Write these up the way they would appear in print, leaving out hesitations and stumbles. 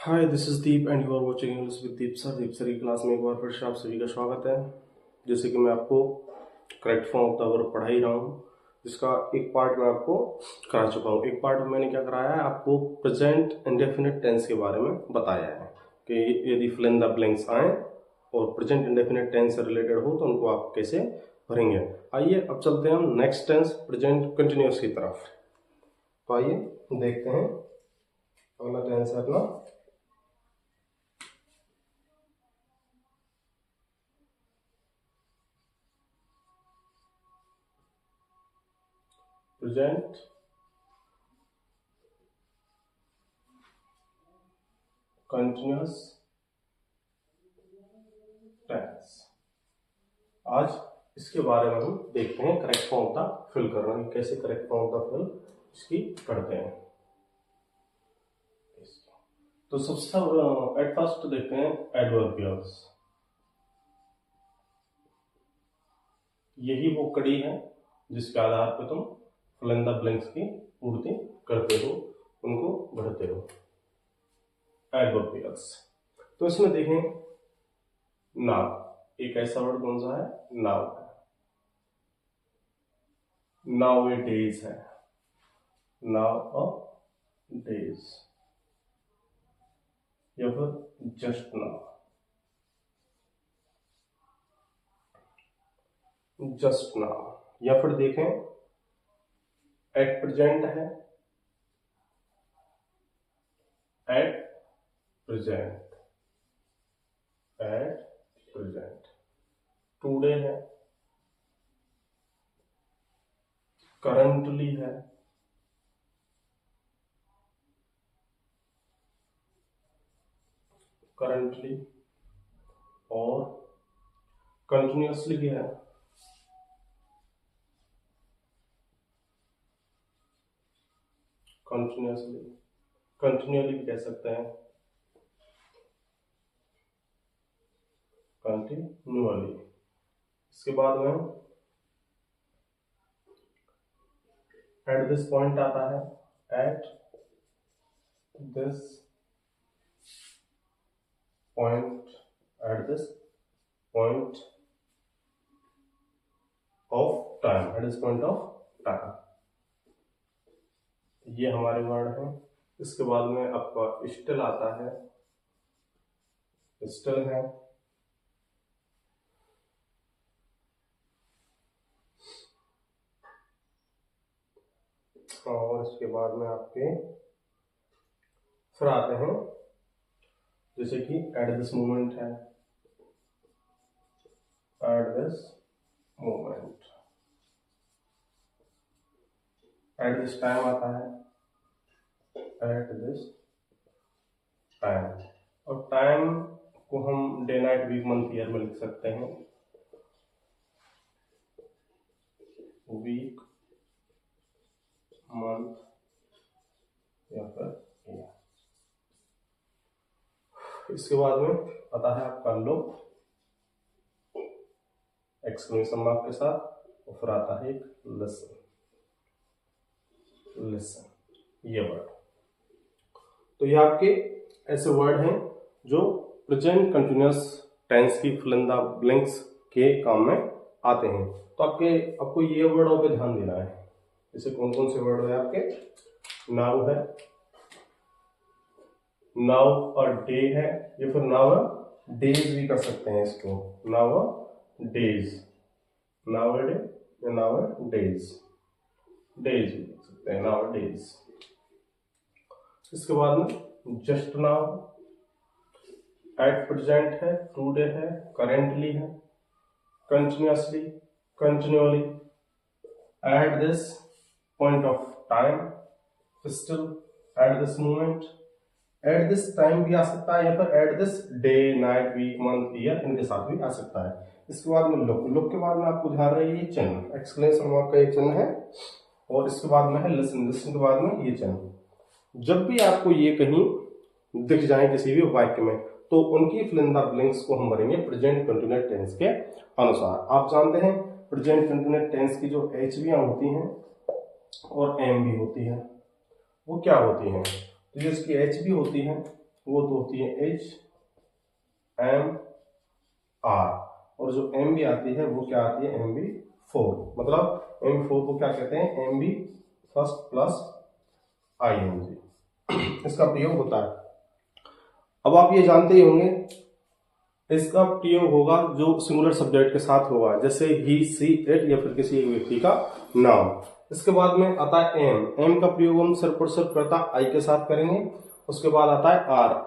Hi, this is Deep and you are watching English with Deep sir. Deep sir की class में एक बार फिर से आप सभी का स्वागत है। जैसे कि मैं आपको correct form of the verb पढ़ा ही रहा हूँ, जिसका एक पार्ट मैं आपको करा चुका हूँ। एक पार्ट में मैंने क्या कराया है, आपको प्रेजेंट इंडेफिनिट टेंस के बारे में बताया है कि यदि फिल इन द ब्लैंक्स आए और प्रेजेंट इंडेफिनिट टेंस से रिलेटेड हो तो उनको आप कैसे भरेंगे। आइए अब चलते हैं हम नेक्स्ट टेंस प्रेजेंट कंटिन्यूअस की तरफ। तो आइए देखते हैं अगला टेंस है अपना प्रेजेंट कंटिन्यूअस टेंस। आज इसके बारे में हम देखते हैं correct form of the fill करना, कैसे correct form of the fill इसकी करते हैं। तो सबसे एट फर्स्ट देखते हैं एडवर्बियल्स। यही वो कड़ी है जिसके आधार पर तुम फिल इन द ब्लैंक्स की पूर्ति करते हो, उनको बढ़ते हो। एडवर्बियल्स तो इसमें देखें नाउ, एक ऐसा वर्ड कौन सा है, नाउ है। नाउ ए डेज है, नाउ अ डेज, या फिर जस्ट नाउ, जस्ट नाउ, या फिर देखें एट प्रेजेंट है, at present, at present. Today है, करंटली है, करंटली, और कंटिन्यूअसली भी है, कंटिन्यूअसली, कंटिन्यूअली भी कह सकते हैं, कंटिन्यूअली। इसके बाद में एट दिस पॉइंट आता है, at this point, eight this point of time, eight this point of time. ये हमारे वर्ड हैं। इसके बाद में आपका स्टिल आता है, स्टिल है, और इसके बाद में आपके फिर आते हैं जैसे कि एट दिस मोमेंट है, at this moment, at this time आता है, एट दिस टाइम। और टाइम को हम day night week month year में लिख सकते हैं, वीक मंथ या फिर ईयर। इसके बाद में आता है आपका लुक, एक्सक्लेमेशन मार्क के साथ, और फिर आता है एक लिसन, लिसन, ये वर्ड। तो ये आपके ऐसे वर्ड हैं जो प्रेजेंट कंटिन्यूअस टेंस की फिल इन द ब्लैंक्स के काम में आते हैं। तो आपको ये वर्डों पे ध्यान देना है। जैसे कौन कौन से वर्ड है आपके, नाउ है, नाउ और डे है, या फिर नाउ डेज भी कर सकते हैं इसको, नाउ डेज, नाउ डे या नाउ डेज, डेज भी कर सकते हैं, नाउ डेज। इसके बाद में जस्ट नाउ, एट प्रेजेंट है, टुडे है, करेंटली है, continuously, continually, at this point of time, still, at this moment, at this time भी आ सकता है, या फिर at this day night week month year, इनके साथ भी आ सकता है। इसके बाद में लुक, लुक के बाद में आपको ध्यान रहे ये चिन्ह, एक्सक्लेमेशन मार्क का ये चिन्ह है, और इसके बाद में है लिसन, लिसन के बाद में ये चिन्ह। जब भी आपको ये कहीं दिख जाए किसी भी वाक्य में, तो उनकी फिल इन द ब्लैंक्स को हम भरेंगे प्रेजेंट कंटिन्यूअस टेंस के अनुसार। आप जानते हैं प्रेजेंट कंटिन्यूअस टेंस की जो एचवियां होती हैं और एम भी होती है, वो क्या होती हैं। तो जो इसकी एच भी होती है वो तो होती है HMR, और जो MB आती है वो क्या आती है MB4। मतलब MB4 को क्या कहते हैं MB फर्स्ट प्लस ING, इसका प्रयोग होता है। अब आप ये जानते ही होंगे इसका प्रयोग होगा जो सिंगुलर सब्जेक्ट के साथ होगा, जैसे ही, सी, इट या फिर किसी एक व्यक्ति का नाम। इसके बाद में आता है एम का प्रयोग हम सिर्फ और सिर्फ कर्ता आई के साथ करेंगे। उसके बाद आता है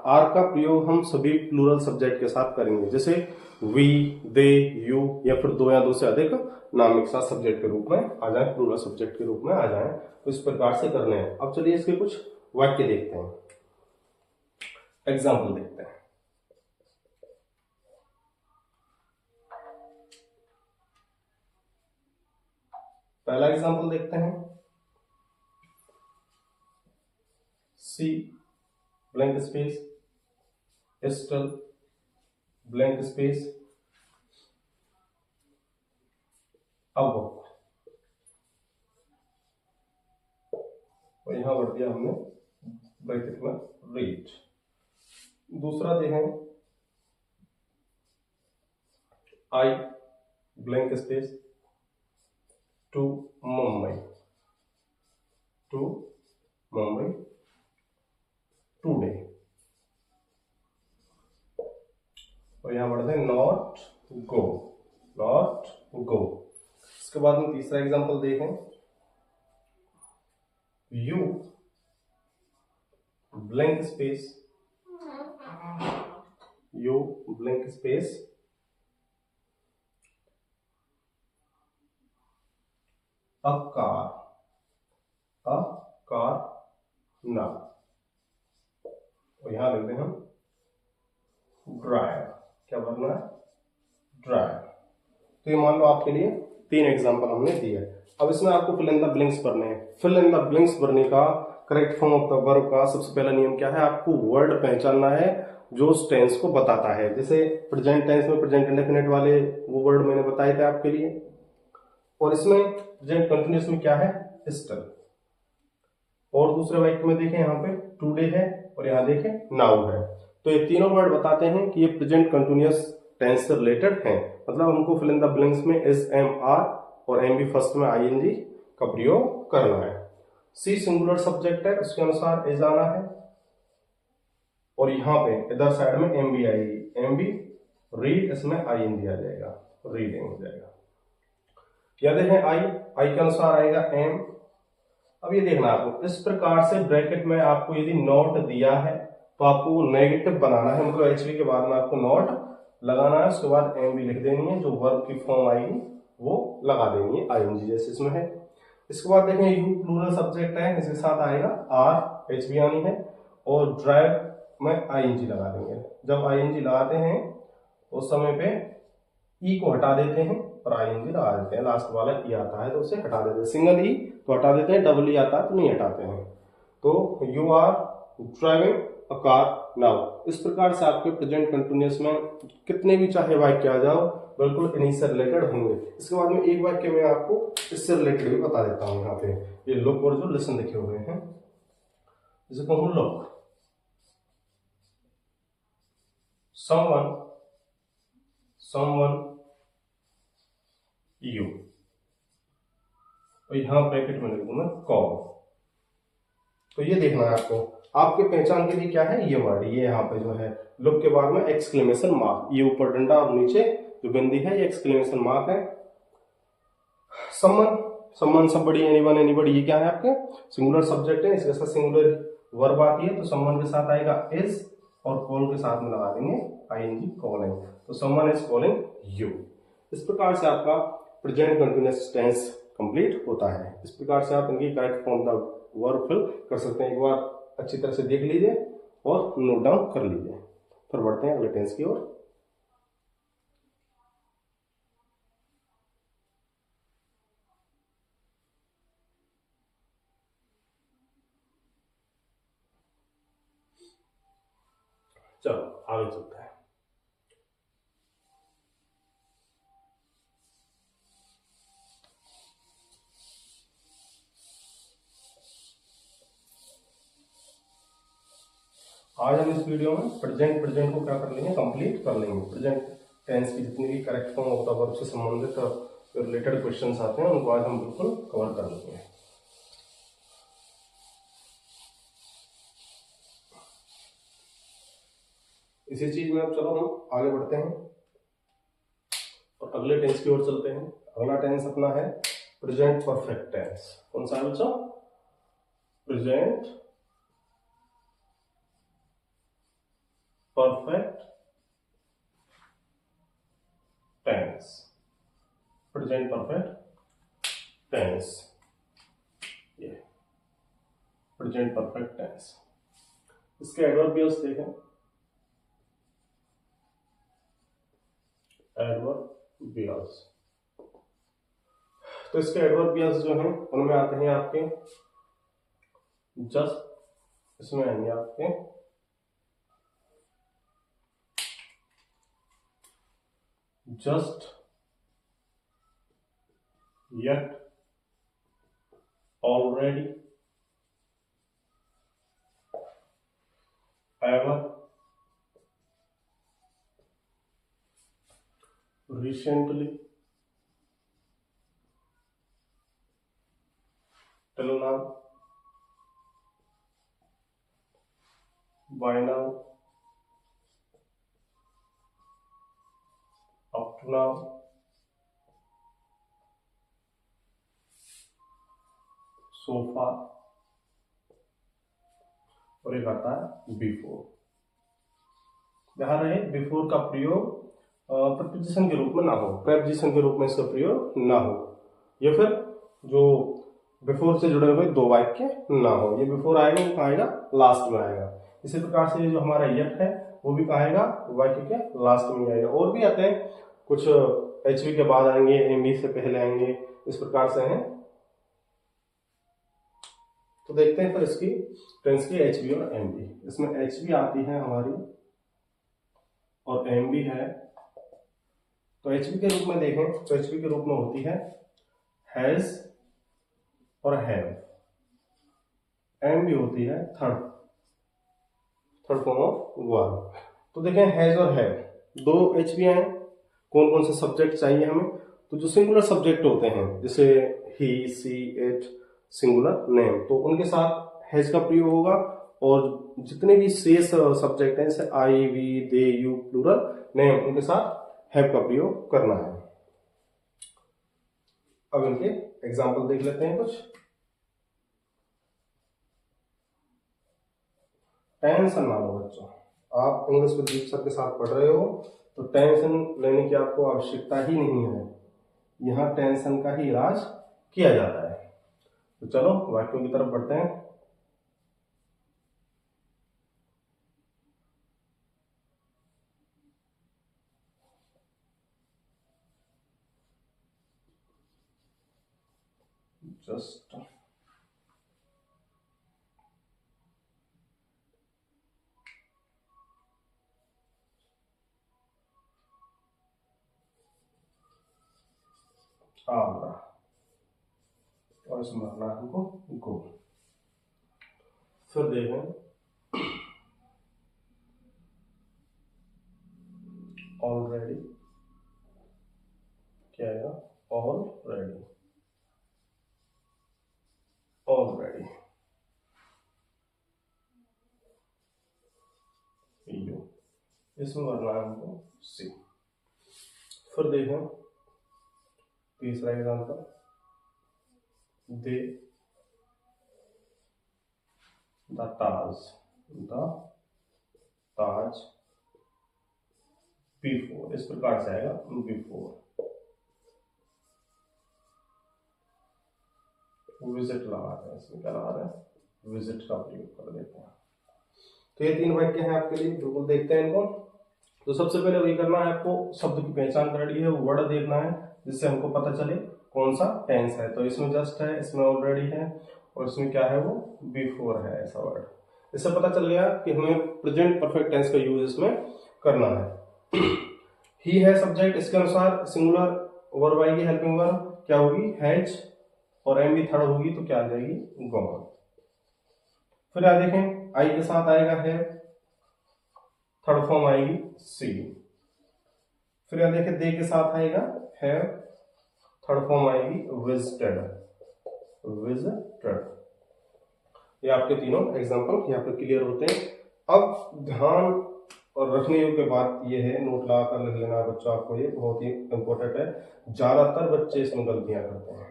आर का प्रयोग हम सभी प्लूरल सब्जेक्ट के साथ करेंगे, जैसे वी, दे, यू या फिर दो या दो से अधिक नाम एक साथ सब्जेक्ट के रूप में आ जाए, प्लूरल सब्जेक्ट के रूप में आ जाए। तो इस प्रकार से करने हैं। अब चलिए इसके कुछ वाक्य देखते हैं, एग्जाम्पल देखते हैं। पहला एग्जाम्पल देखते हैं, see blank space still blank space अब, और यहां बढ़ दिया हमने ब्रैकेट में रीड। दूसरा देखें, I blank space to Mumbai today, और यहां बढ़ते हैं नॉट गो। इसके बाद में तीसरा एग्जांपल देखें, you blank space a car ना, और यहां लिखते हैं हम ड्राइव। क्या भरना है? ड्राइव। तो ये मान लो आपके लिए 3 एग्जांपल हमने दिए। अब इसमें आपको फिल इन द ब्लैंक्स भरने हैं। फिल इन द ब्लैंक्स भरने का correct form of the verb का सबसे पहला नियम क्या है? आपको वर्ड पहचानना है जो टेंस को बताता है। जैसे प्रेजेंट टेंस में प्रेजेंट इंडेफिनिट वाले वो वर्ड मैंने बताए थे आपके लिए, और इसमें प्रेजेंट कंटिन्यूअस में क्या है? स्टिल। और दूसरे वाक्य में देखें, यहाँ पे टुडे है और यहाँ देखें नाउ है। तो ये तीनों वर्ड बताते हैं कि ये प्रेजेंट कंटिन्यूअस टेंस से रिलेटेड हैं। मतलब हमको फिल इन द ब्लैंक्स में इज, एम, आर और एम बी फर्स्ट में आईएनजी का प्रयोग करना है। सी सिंगुलर सब्जेक्ट है, उसके अनुसार इज आना है, और यहाँ पे इधर साइड में एम बी आएगी, एम बी रीड, इसमें आईएनजी आ जाएगा, रीडिंग हो जाएगा। या देखें आई के अनुसार आएगा एम। अब ये देखना आपको, इस प्रकार से ब्रैकेट में आपको यदि नोट दिया है तो आपको नेगेटिव बनाना है, मतलब एचवी के बाद में आपको नोट लगाना है, उसके बाद एम भी लिख देनी है, जो वर्ब की फॉर्म आएगी वो लगा देनी है आईएनजी जैसे इसमें है। इसके बाद देखें, यू प्लूरल सब्जेक्ट है, इसके साथ आएगा आर, एच भी आनी है, और ड्राइव में आईएनजी लगा देंगे। जब आईएनजी लगाते हैं उस समय पे ई को हटा देते हैं और आईएनजी लगा देते हैं। लास्ट वाला ई आता है तो उसे हटा देते हैं, सिंगल ई तो हटा देते हैं, डबल ई आता है तो नहीं हटाते हैं। तो you are driving a car now. इस प्रकार से आपके प्रेजेंट कंटिन्यूअस में कितने भी चाहे वाक्य आ जाओ, बिल्कुल इन्हीं से रिलेटेड होंगे। इसके बाद में एक वाक्य में आपको इससे रिलेटेड भी बता देता हूं। यहाँ पे ये लुक और जो लिसन लिखे हुए हैं, जैसे कहूं लुक, someone you, और यहां ब्रैकेट में लिख दूंगा कॉल। तो ये देखना है आपको, आपके पहचान के लिए क्या है ये वर्ड, ये यहाँ पे जो है लुक के बाद में एक्सक्लेमेशन मार्क, ये ऊपर डंडा और नीचे जो बिंदी है ये एक्सक्लेमेशन मार्क है। सम्मन सबबड़ी, एनीवन एनीबडी, ये क्या है आपके सिंगुलर सब्जेक्ट है, इसके साथ सिंगुलर वर्ब आती है, तो सम्मन के साथ आएगा इज, और कॉल के साथ में लगा देंगे आईएनजी, कॉलिंग। तो सम्मन इज कॉलिंग यू। इस प्रकार से आपका प्रेजेंट कंटिन्यूअस टेंस कंप्लीट होता है। इस प्रकार से आप इनकी correct form the verb fill कर सकते हैं। एक बार अच्छी तरह से देख लीजिए और नोट डाउन कर लीजिए। फिर बढ़ते हैं अगले टेंस की ओर। चलो आगे चलते हैं। आज हम इस वीडियो में प्रेजेंट को क्या कर लेंगे, कंप्लीट कर लेंगे। प्रेजेंट टेंस की जितनी भी correct form of the verb से संबंधित रिलेटेड क्वेश्चंस आते हैं उनको आज हम बिल्कुल कवर कर लेंगे। इसी चीज में अब चलो हम आगे बढ़ते हैं और अगले टेंस की ओर चलते हैं। अगला टेंस अपना है प्रेजेंट परफेक्ट टेंस। कौन सा है बच्चों? Present perfect tense. Present perfect tense, ये प्रेजेंट परफेक्ट टेंस। इसके एडवर्बियल्स देखें। एडवर्बियल्स, तो इसके एडवर्बियल्स जो हैं उनमें आते हैं आपके जस्ट, इसमें आएंगे आपके just, yet, already, ever, recently, till now, by now, up to now, so far, और एक आता है बिफोर। ध्यान रहे बिफोर का प्रयोग प्रपोजिशन के रूप में ना हो, प्रेपोजिशन के रूप में इसका प्रयोग ना हो, या फिर जो बिफोर से जुड़े हुए दो वाक्य ना हो। ये बिफोर आएगा वो कहाँ आएगा? लास्ट में आएगा। इसी प्रकार से ये जो हमारा यट है वो भी कहाँ आएगा? वाक्य के लास्ट में आएगा। और भी आते हैं कुछ एचवी के बाद आएंगे, एमबी से पहले आएंगे, इस प्रकार से हैं। तो देखते हैं फिर इसकी टेंस की एचबी और एमबी। इसमें एचबी आती है हमारी और एमबी है। तो एचबी के रूप में देखें तो एचबी के रूप में होती है हैज और हैव। एमबी होती है थर्ड फॉर्म ऑफ वर्ब। तो देखें हैज और हैव दो एचबी हैं। कौन कौन से सब्जेक्ट चाहिए हमें? तो जो सिंगुलर सब्जेक्ट होते हैं जैसे ही, सी, इट, सिंगुलर नेम, तो उनके साथ हैज का प्रयोग होगा। और जितने भी शेष सब्जेक्ट हैं जैसे I, we, they, you, plural name, उनके साथ हैव का प्रयोग करना है। अब इनके एग्जाम्पल देख लेते हैं कुछ। टेंशन ना लो बच्चों, आप इंग्लिश विद दीप सर के साथ पढ़ रहे हो तो टेंशन लेने की आपको आवश्यकता ही नहीं है। यहाँ टेंशन का ही इलाज किया जाता है। तो चलो वाक्यों की तरफ बढ़ते हैं। जस्ट आमरा और इसमें भरना है हमको गो। फिर देखें ऑलरेडी, क्या आएगा? ऑलरेडी, ऑलरेडी, यू, इसमें भरना है हमको सी। फिर देखें तीसरा example, they the Taj before, इस प्रकार से आएगा बिफोर। विजिट लगा रहे हैं, इसमें क्या लगा रहे हैं? विजिट का प्रयोग कर देते हैं। तो ये तीन वाक्य हैं आपके लिए, बिल्कुल देखते हैं इनको। तो सबसे पहले वही करना है आपको, शब्द की पहचान करनी है, वर्ड देखना है जिससे हमको पता चले कौन सा टेंस है। तो इसमें जस्ट है, इसमें ऑलरेडी है और इसमें क्या है? वो बिफोर है, ऐसा वर्ड। इससे पता चल गया कि हमें प्रेजेंट परफेक्ट टेंस का यूज इसमें करना है। ही है सब्जेक्ट, इसके अनुसार सिंगुलर वर्ब आएगी, हेल्पिंग वर्ब क्या होगी? हैज, और एम भी थर्ड होगी तो क्या आ जाएगी? गॉन। फिर यहाँ देखें आई के साथ आएगा है, थर्ड फॉर्म आएगी सी। फिर यहां देखिए दे के साथ आएगा हैव, थर्ड फॉर्म आएगी विजिटेड, विजिटेड। ये आपके तीनों एग्जांपल यहाँ पे क्लियर होते हैं। अब ध्यान और रखने योग्य बात ये है, नोट लगा कर लिख लेना बच्चों, आपको ये बहुत ही इंपॉर्टेंट है। ज्यादातर बच्चे इसमें गलतियां करते हैं,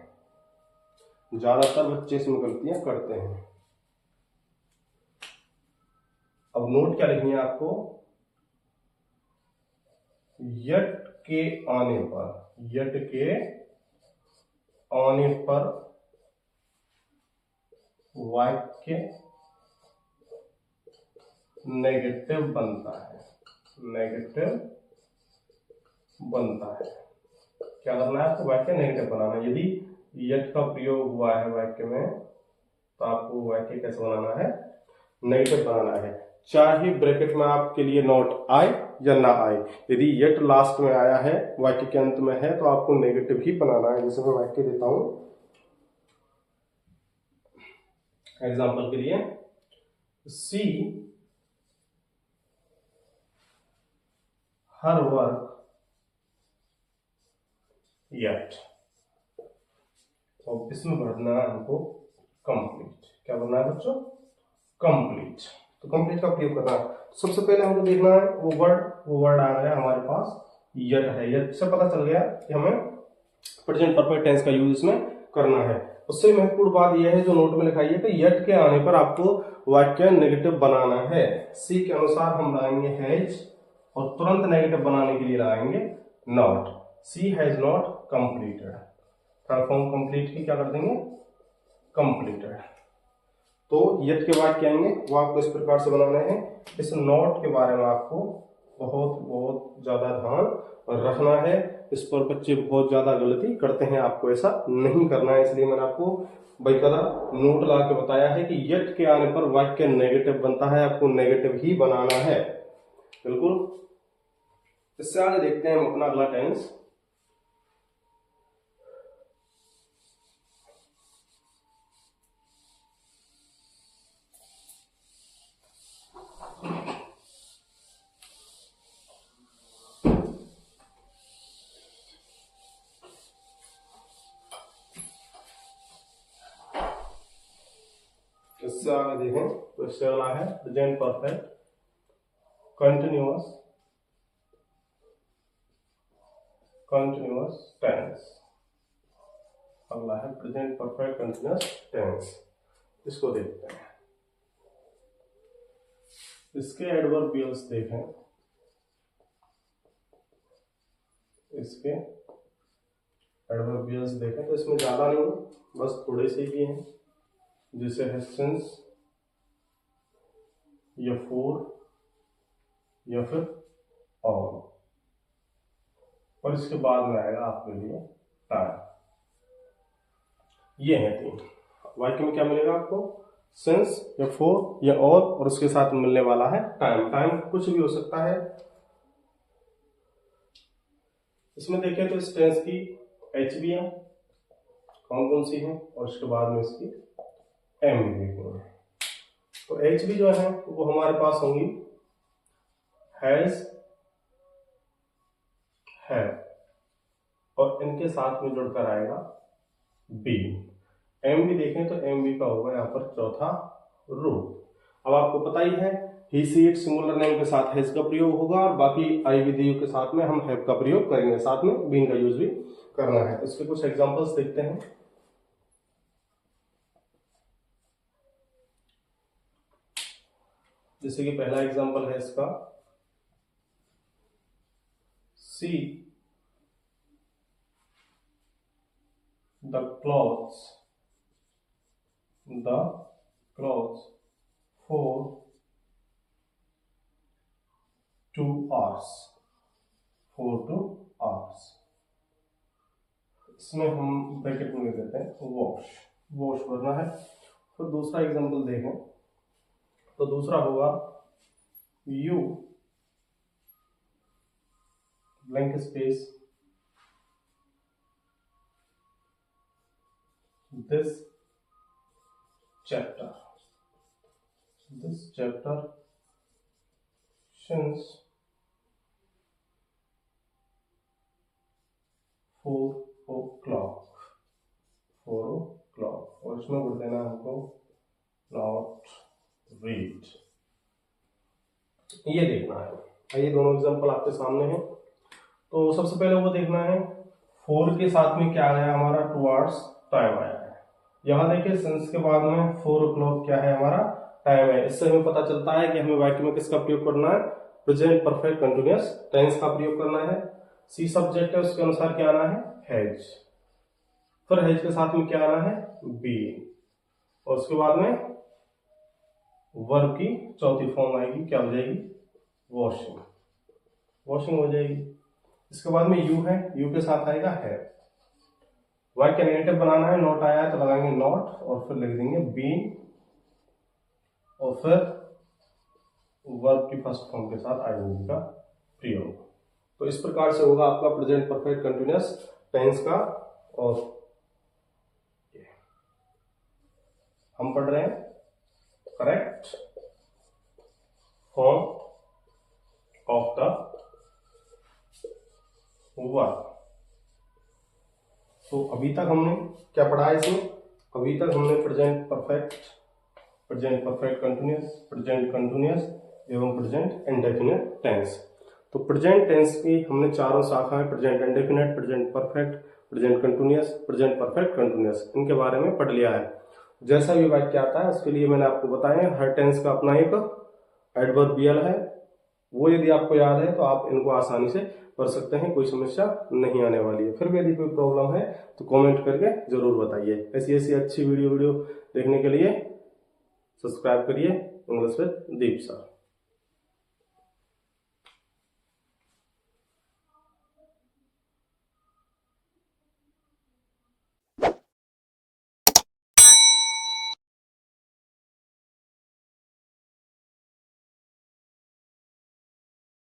ज्यादातर बच्चे इसमें गलतियां करते हैं। अब नोट क्या लिखनी है आपको, यट के आने पर, यट के आने पर वाक्य नेगेटिव बनता है, नेगेटिव बनता है। क्या करना है आपको, वाक्य नेगेटिव बनाना है। यदि यट का प्रयोग हुआ है वाक्य में तो आपको वाक्य कैसे बनाना है, नेगेटिव बनाना है। चाहे ब्रैकेट में आपके लिए नॉट आए या ना आए, यदि यट लास्ट में आया है, वाक्य के अंत में है, तो आपको नेगेटिव ही बनाना है। जैसे मैं वाक्य देता हूं एग्जाम्पल के लिए, सी हर वर्क यट, तो इसमें भरना है हमको कंप्लीट। क्या भरना है बच्चों, कंप्लीट। तो कंप्लीट का प्रयोग करना है। सबसे पहले हमको देखना है वो वर्ड आ गया हमारे पास यट है, यट से पता चल गया कि हमें प्रेजेंट परफेक्ट टेंस का यूज इसमें करना है। उससे महत्वपूर्ण बात यह है जो नोट में लिखाई है कि यट के आने पर आपको वाक्य नेगेटिव बनाना है। सी के अनुसार हम लगाएंगे हैज और तुरंत नेगेटिव बनाने के लिए लगाएंगे not. She has not completed, third form complete की क्या कर देंगे, कंप्लीटेड। तो यट के बाद क्या आएंगे, वो आपको इस प्रकार से बनाने हैं। इस नॉट के बारे में आपको बहुत बहुत ज्यादा ध्यान रखना है। इस पर बच्चे बहुत ज्यादा गलती करते हैं, आपको ऐसा नहीं करना है। इसलिए मैंने आपको बाकायदा नोट लगा के बताया है कि यट के आने पर वाक्य नेगेटिव बनता है, आपको नेगेटिव ही बनाना है, बिल्कुल। इससे आगे देखते हैं हम अपना अगला टेंस। इससे आगे देखें तो इससे अगला है present perfect continuous, continuous tense. अगला है प्रेजेंट परफेक्ट कंटिन्यूअस टेंस। इसको देखते हैं। इसके एडवर्बियल्स देखें, इसके एडवर्बियल्स देखें तो इसमें ज्यादा नहीं, बस थोड़े से ही हैं। जैसे है सिंस या फोर या फिर ऑल, और इसके बाद में आएगा आपके लिए टाइम। ये है तीन। वाक्य में क्या मिलेगा आपको, सिंस या फोर या और उसके साथ मिलने वाला है टाइम। टाइम कुछ भी हो सकता है। इसमें देखें तो इस टेंस की एचबीएम कौन कौन सी है और उसके बाद में इसकी एम भी देखेंगे। तो एचबी जो है वो हमारे पास होंगी हैज, हैव, और इनके साथ में जुड़कर आएगा बी। एम भी देखें तो एम बी का होगा यहाँ पर चौथा रूप। अब आपको पता ही है ही सी इट सिंगुलर नेम के साथ हैज का प्रयोग होगा और बाकी आई विधि के साथ में हम हैव का प्रयोग करेंगे, साथ में बीन का यूज भी करना है। तो इसके कुछ एग्जांपल्स देखते हैं। जैसे कि पहला एग्जांपल है इसका, see the clothes for 2 hours, for 2 hours। इसमें हम ब्रैकेट में देते हैं वॉश, वॉश भरना है। तो दूसरा एग्जांपल देखें तो दूसरा होगा you blank space this chapter since 4 o'clock, 4 o'clock, और इसमें कर देना हमको नॉट रीड। ये देखना है। ये दोनों एग्जांपल आपके सामने हैं। तो सबसे पहले वो देखना है 4 के साथ में क्या आया हमारा, टुवर्ड्स टाइम आया है। यहाँ देखिए सिंस के बाद में 4 o'clock क्या है हमारा, टाइम है। इससे हमें पता चलता है कि हमें वाक्य में किसका प्रयोग करना है, प्रेजेंट परफेक्ट कंटिन्यूअस टेंस का प्रयोग करना है। सी सब्जेक्ट है, उसके अनुसार क्या आना है, हैज। फिर हैज के साथ में क्या आना है, बीन, और उसके बाद में वर्ब की चौथी फॉर्म आएगी, क्या हो जाएगी, वॉशिंग, वॉशिंग हो जाएगी। इसके बाद में यू है, यू के साथ आएगा है। वाक्य नेगेटिव बनाना है, नॉट आया है तो लगाएंगे नॉट, और फिर लिख देंगे बीन, और फिर वर्ब की फर्स्ट फॉर्म के साथ आईएनजी का प्रयोग। तो इस प्रकार से होगा आपका प्रेजेंट परफेक्ट कंटिन्यूअस टेंस का। और हम पढ़ रहे हैं correct form of the verb. तो अभी तक हमने क्या पढ़ा है इसमें, अभी तक हमने present perfect, present perfect continuous, present continuous एवं प्रेजेंट इंडेफिनिट टेंस। तो प्रेजेंट टेंस की हमने चारों शाखाएं, present indefinite, present perfect, present continuous, present perfect continuous, इनके बारे में पढ़ लिया है। जैसा भी वाक्य आता है उसके लिए मैंने आपको बताया, हर टेंस का अपना एक एडवर्बियल है, वो यदि आपको याद है तो आप इनको आसानी से पढ़ सकते हैं, कोई समस्या नहीं आने वाली है। फिर भी यदि कोई प्रॉब्लम है तो कमेंट करके जरूर बताइए। ऐसी ऐसी अच्छी वीडियो देखने के लिए सब्सक्राइब करिए इंग्लिश विद दीप सर।